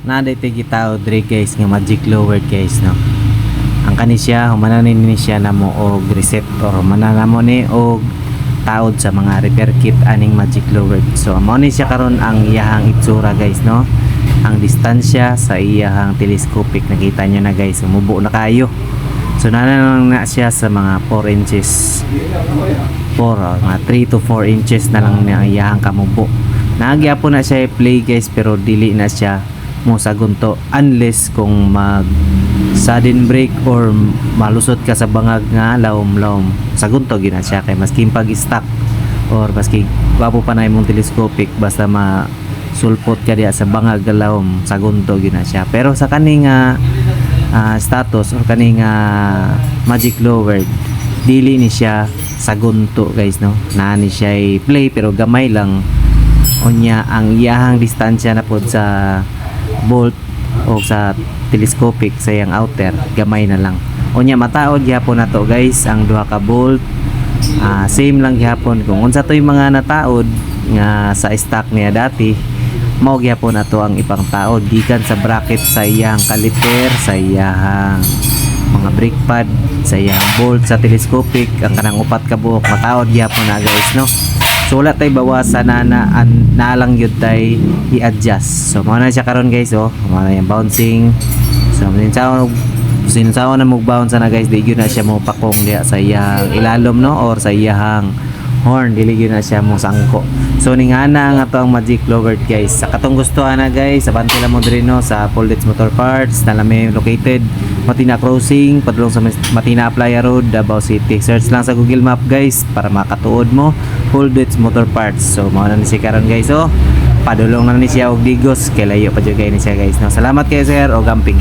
Naday tay gitaod dre guys nga magic lower guys no. Ang kani siya humananin ni siya namo og reset or mananamo ni og taod sa mga repair kit aning magic lower. So amo ni siya karon ang iyahang itsura guys no. Ang distansya sa iyahang telescopic nakita nyo na guys, umubo na kayo. So nananang na siya sa mga 4 inches. Mga 3 to 4 inches na lang ang iyahang kamubo. Nagyapo na siya i-play guys pero dili na siya mo sa gunto unless kung mag sudden break or malusot ka sa bangag nga lawom-lawom sa gunto gina siya kay maski pag stuck or maski wapo pa na imong telescopic basta sulpot ka diya sa bangag lawom sa gunto gina siya. Pero sa kaning status or kaning magic lower dili ni siya sa gunto guys no. Naani siya i-play pero gamay lang unya ang iyahang distansya na pod sa bolt o sa telescopic sa yang outer gamay na lang unya mataod gyapon nato guys ang duha ka bolt. Same lang gyapon kung unsa toy mga nataod nga sa stock niya dati mao gyapon nato ang ipang taod gikan sa bracket sa iyang kaliper sa iyang mga brake pad sa iyang bolt sa telescopic ang kanang upat ka buok mataod gyapon na guys no. So wala tay bawasan na lang yun tay i-adjust. So mao na siya karon guys oh. Mao na yung bouncing. So sinsawa na mag-bounce na guys, di gyud na siya mo pakong diya sa iyang ilalom no or sa iyang horn, dili gyud na siya mo sangko. So ningana nga to ang magic lower guys. Sa katong gusto ana guys, sa Bantila mo diri no sa Poldets Motor Parts na lami located Matina Crossing, padulong sa Matina Playa Road, Davao City. Search lang sa Google Map guys para makatuod mo Poldets Motor Parts. So mao na ni si karon guys oh. Padulong na ni siya og Digos kay layo pa jud kay ni siya guys no. Salamat kay sir o gamping.